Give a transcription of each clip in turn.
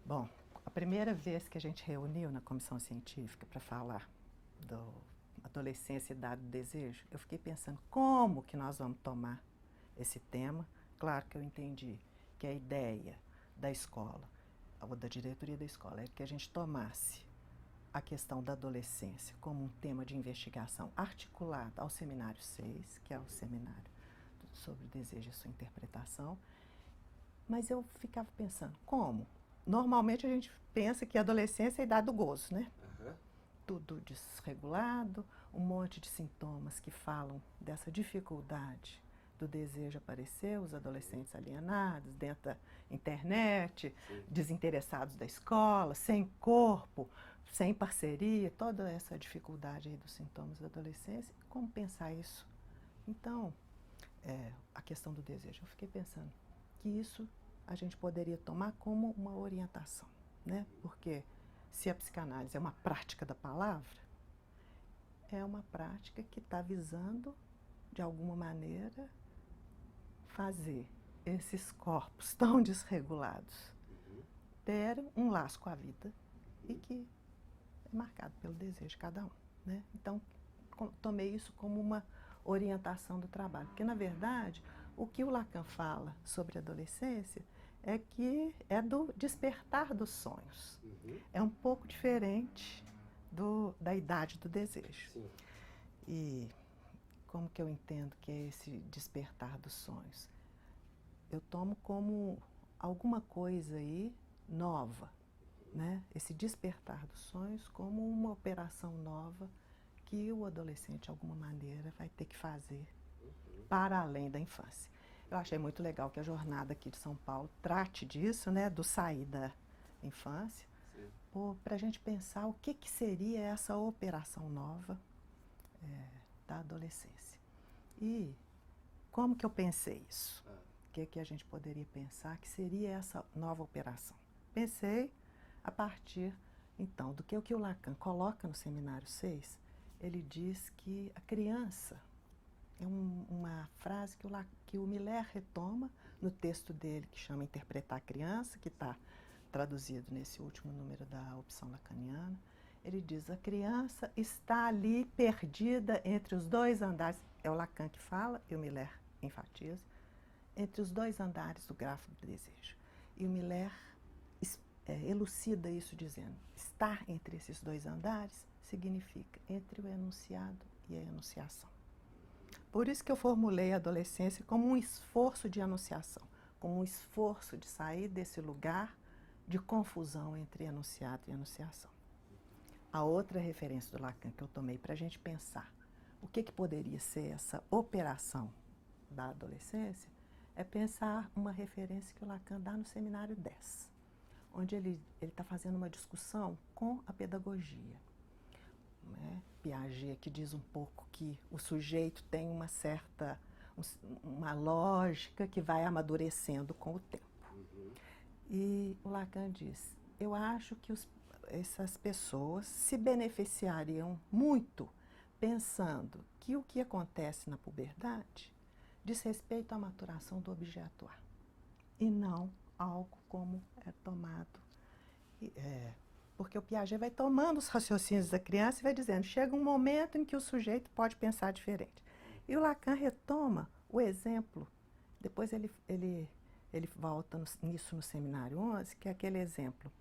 Bom, a primeira vez que a gente reuniu na comissão científica para falar do adolescência e idade do desejo, eu fiquei pensando como que nós vamos tomar esse tema. Claro que eu entendi que a ideia da escola, ou da diretoria da escola, é que a gente tomasse a questão da adolescência como um tema de investigação articulado ao seminário 6, que é o seminário sobre o desejo e sua interpretação. Mas eu ficava pensando, como? Normalmente a gente pensa que a adolescência é a idade do gozo, né? Uhum. Tudo desregulado, um monte de sintomas que falam dessa dificuldade do desejo aparecer, os adolescentes alienados, dentro da internet, Sim. desinteressados da escola, sem corpo, sem parceria, toda essa dificuldade aí dos sintomas da adolescência. Como pensar isso? Então, a questão do desejo, eu fiquei pensando que isso a gente poderia tomar como uma orientação, né? Porque se a psicanálise é uma prática da palavra, é uma prática que está visando, de alguma maneira, fazer esses corpos tão desregulados terem um laço com a vida e que é marcado pelo desejo de cada um, né? Então, tomei isso como uma orientação do trabalho, porque, na verdade, o que o Lacan fala sobre a adolescência é que é do despertar dos sonhos. Uhum. É um pouco diferente da idade do desejo. Sim. E como que eu entendo que é esse despertar dos sonhos? Eu tomo como alguma coisa aí nova, né? Esse despertar dos sonhos como uma operação nova que o adolescente, de alguma maneira, vai ter que fazer para além da infância. Eu achei muito legal que a jornada aqui de São Paulo trate disso, né, do sair da infância, para a gente pensar o que seria essa operação nova da adolescência. E como que eu pensei isso? O que a gente poderia pensar que seria essa nova operação? Pensei a partir, então, do que o Lacan coloca no Seminário 6. Ele diz que a criança, é uma frase que o Miller retoma no texto dele, que chama Interpretar a Criança, que está traduzido nesse último número da opção lacaniana. Ele diz, a criança está ali perdida entre os dois andares, é o Lacan que fala, e o Miller enfatiza, entre os dois andares do grafo do desejo. E o Miller elucida isso dizendo, estar entre esses dois andares significa entre o enunciado e a enunciação. Por isso que eu formulei a adolescência como um esforço de enunciação, como um esforço de sair desse lugar de confusão entre enunciado e enunciação. A outra referência do Lacan que eu tomei para a gente pensar o que poderia ser essa operação da adolescência é pensar uma referência que o Lacan dá no Seminário 10, onde ele está fazendo uma discussão com a pedagogia. Né? Piaget que diz um pouco que o sujeito tem uma lógica que vai amadurecendo com o tempo. E o Lacan diz, eu acho que essas pessoas se beneficiariam muito pensando que o que acontece na puberdade diz respeito à maturação do objeto A, e não algo como é tomado. Porque o Piaget vai tomando os raciocínios da criança e vai dizendo, chega um momento em que o sujeito pode pensar diferente. E o Lacan retoma o exemplo, depois ele volta nisso no Seminário 11, que é aquele exemplo.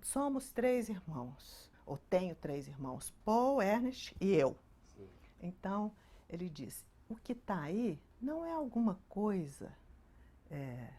Somos 3 irmãos, ou tenho 3 irmãos, Paul, Ernest e eu. Sim. Então, ele diz, o que está aí não é alguma coisa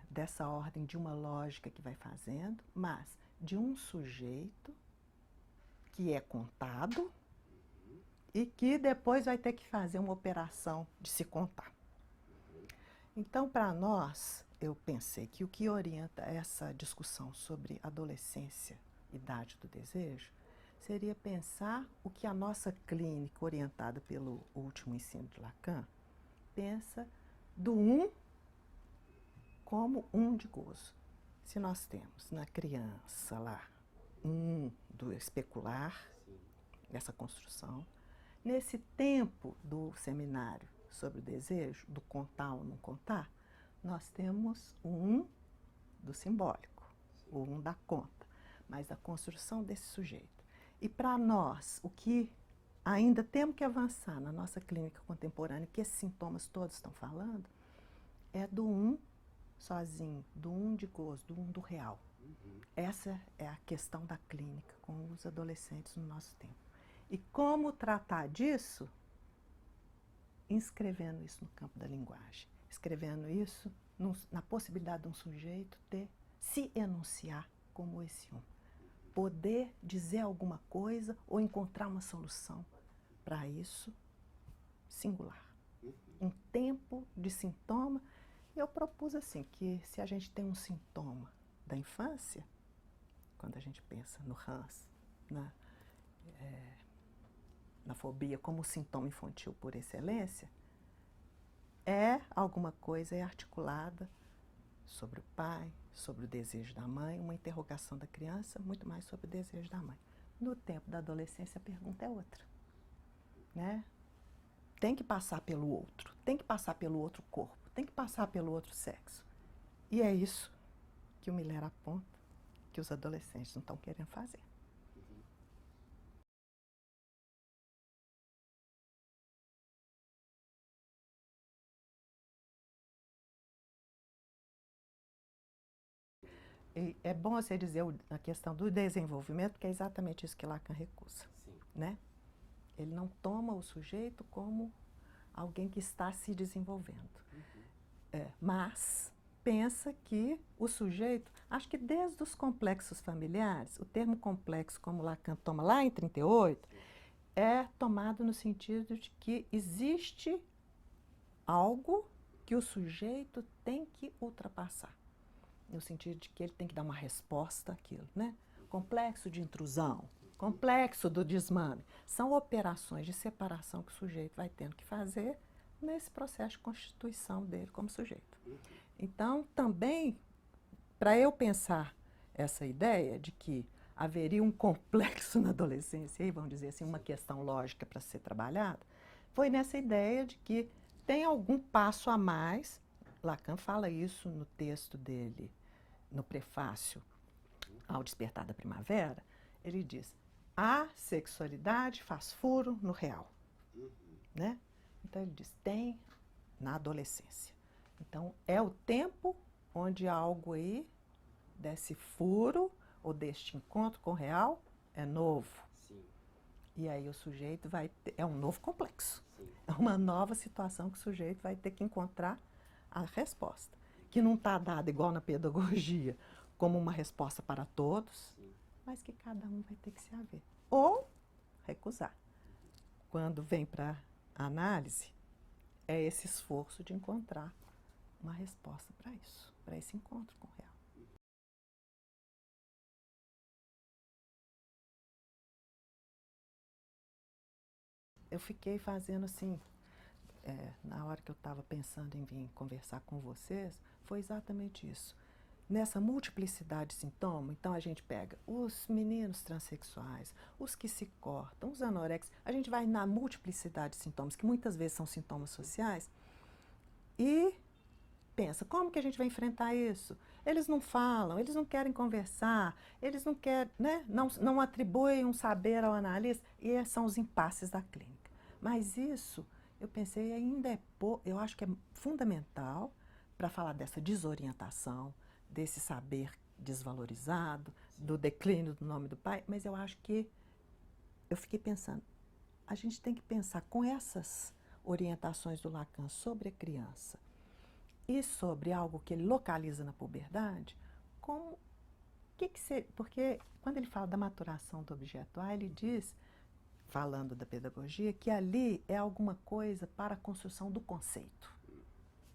dessa ordem de uma lógica que vai fazendo, mas de um sujeito que é contado e que depois vai ter que fazer uma operação de se contar. Então, para nós, eu pensei que o que orienta essa discussão sobre adolescência, idade do desejo, seria pensar o que a nossa clínica, orientada pelo último ensino de Lacan, pensa do como de gozo. Se nós temos na criança lá do especular, essa construção, nesse tempo do seminário sobre o desejo, do contar ou não contar, nós temos do simbólico. o 1 dá conta, mas a construção desse sujeito. E para nós, o que ainda temos que avançar na nossa clínica contemporânea, que esses sintomas todos estão falando, é do 1 sozinho, do 1 de gozo, do 1 do real. Essa é a questão da clínica com os adolescentes no nosso tempo. E como tratar disso? Inscrevendo isso no campo da linguagem, escrevendo isso na possibilidade de um sujeito se enunciar como esse 1. Poder dizer alguma coisa ou encontrar uma solução para isso singular. Um tempo de sintoma. Eu propus assim, que se a gente tem um sintoma da infância, quando a gente pensa no Hans, na fobia como sintoma infantil por excelência, alguma coisa articulada sobre o pai, sobre o desejo da mãe, uma interrogação da criança, muito mais sobre o desejo da mãe. No tempo da adolescência, a pergunta é outra, né? Tem que passar pelo outro, tem que passar pelo outro corpo, tem que passar pelo outro sexo. E é isso que o Miller aponta, que os adolescentes não estão querendo fazer. E é bom você dizer a questão do desenvolvimento, porque é exatamente isso que Lacan recusa, né? Ele não toma o sujeito como alguém que está se desenvolvendo, mas pensa que o sujeito, acho que desde os complexos familiares, o termo complexo, como Lacan toma lá em 38, é tomado no sentido de que existe algo que o sujeito tem que ultrapassar, no sentido de que ele tem que dar uma resposta àquilo, né? Complexo de intrusão, complexo do desmame, são operações de separação que o sujeito vai tendo que fazer nesse processo de constituição dele como sujeito. Então, também, para eu pensar essa ideia de que haveria um complexo na adolescência, e vamos dizer assim, uma questão lógica para ser trabalhada, foi nessa ideia de que tem algum passo a mais. Lacan fala isso no texto dele, no prefácio ao Despertar da Primavera. Ele diz: a sexualidade faz furo no real, né? Então ele diz, tem na adolescência. Então é o tempo onde algo aí desse furo ou deste encontro com o real é novo. Sim. E aí o sujeito vai ter, é um novo complexo. Sim. É uma nova situação que o sujeito vai ter que encontrar a resposta, que não está dada igual na pedagogia, como uma resposta para todos, sim, mas que cada um vai ter que se haver. Ou recusar. Quando vem para a análise, é esse esforço de encontrar uma resposta para isso, para esse encontro com o real. Eu fiquei fazendo assim, na hora que eu estava pensando em vir conversar com vocês, foi exatamente isso. Nessa multiplicidade de sintomas, então a gente pega os meninos transexuais, os que se cortam, os anorexicos, a gente vai na multiplicidade de sintomas, que muitas vezes são sintomas sociais, e pensa, como que a gente vai enfrentar isso? Eles não falam, eles não querem conversar, eles não querem, né? Não atribuem um saber ao analista, e esses são os impasses da clínica. Mas isso, eu pensei, ainda eu acho que é fundamental para falar dessa desorientação, desse saber desvalorizado, do declínio do nome do pai, mas eu acho que, eu fiquei pensando, a gente tem que pensar com essas orientações do Lacan sobre a criança e sobre algo que ele localiza na puberdade, como, porque quando ele fala da maturação do objeto A, ele diz, falando da pedagogia, que ali é alguma coisa para a construção do conceito,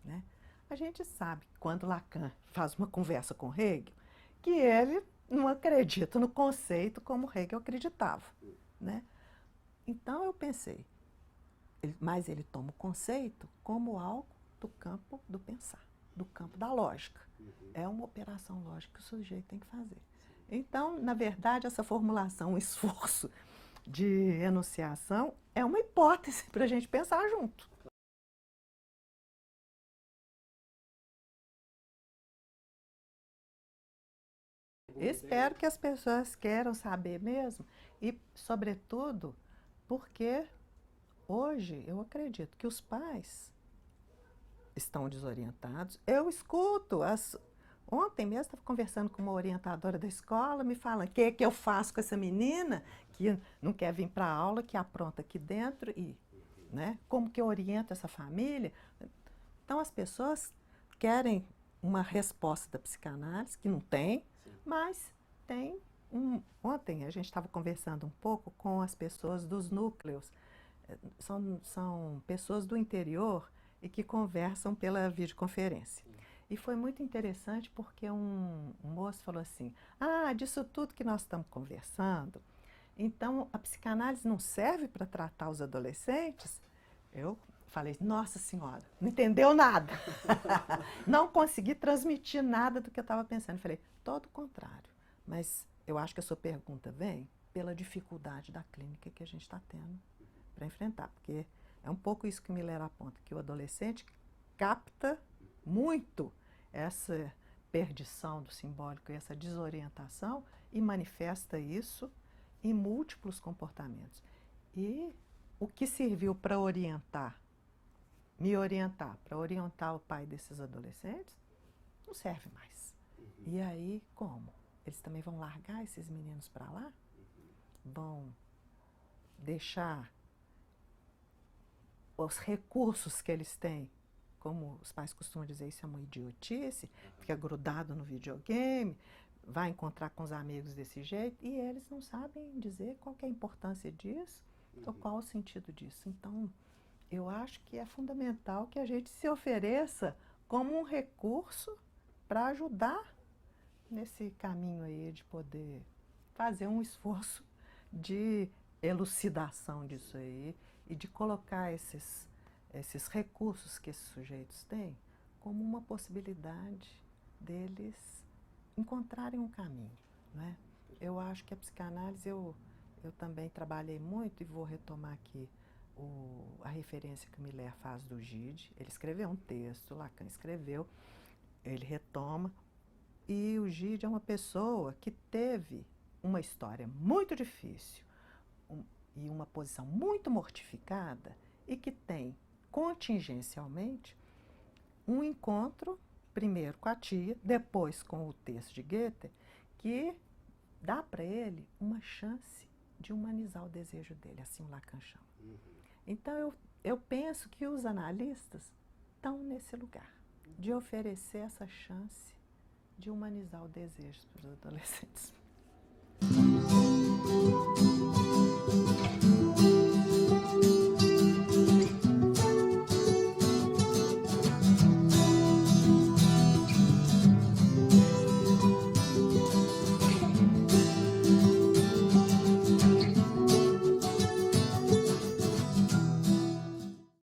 né? A gente sabe, quando Lacan faz uma conversa com Hegel, que ele não acredita no conceito como Hegel acreditava, né? Então eu pensei, mas ele toma o conceito como algo do campo do pensar, do campo da lógica. É uma operação lógica que o sujeito tem que fazer. Então, na verdade, essa formulação, um esforço de enunciação, é uma hipótese para a gente pensar junto. Espero que as pessoas queiram saber mesmo e, sobretudo, porque hoje eu acredito que os pais estão desorientados. Eu escuto Ontem mesmo estava conversando com uma orientadora da escola, me falando o que eu faço com essa menina que não quer vir para a aula, que apronta aqui dentro e, né, como que eu oriento essa família. Então as pessoas querem uma resposta da psicanálise, que não tem, mas tem Ontem a gente estava conversando um pouco com as pessoas dos núcleos. São pessoas do interior e que conversam pela videoconferência. E foi muito interessante porque um moço falou assim: ah, disso tudo que nós estamos conversando, então a psicanálise não serve para tratar os adolescentes? Eu falei: nossa senhora, não entendeu nada. Não consegui transmitir nada do que eu estava pensando. Falei: todo o contrário. Mas eu acho que a sua pergunta vem pela dificuldade da clínica que a gente está tendo para enfrentar, porque é um pouco isso que Miller aponta, que o adolescente capta muito essa perdição do simbólico e essa desorientação e manifesta isso em múltiplos comportamentos. E o que serviu para me orientar, para orientar o pai desses adolescentes, não serve mais. E aí, como? Eles também vão largar esses meninos para lá? Vão deixar os recursos que eles têm, como os pais costumam dizer, isso é uma idiotice, fica grudado no videogame, vai encontrar com os amigos desse jeito, e eles não sabem dizer qual que é a importância disso, ou qual o sentido disso. Então, eu acho que é fundamental que a gente se ofereça como um recurso para ajudar nesse caminho aí de poder fazer um esforço de elucidação disso aí e de colocar esses recursos que esses sujeitos têm como uma possibilidade deles encontrarem um caminho, né? Eu acho que a psicanálise, eu também trabalhei muito e vou retomar aqui a referência que o Miller faz do Gide. Ele escreveu um texto, Lacan escreveu, ele retoma, e o Gide é uma pessoa que teve uma história muito difícil e uma posição muito mortificada e que tem, contingencialmente, um encontro, primeiro com a tia, depois com o texto de Goethe, que dá para ele uma chance de humanizar o desejo dele, assim o Lacan chama. Então eu penso que os analistas estão nesse lugar, de oferecer essa chance de humanizar o desejo para os adolescentes.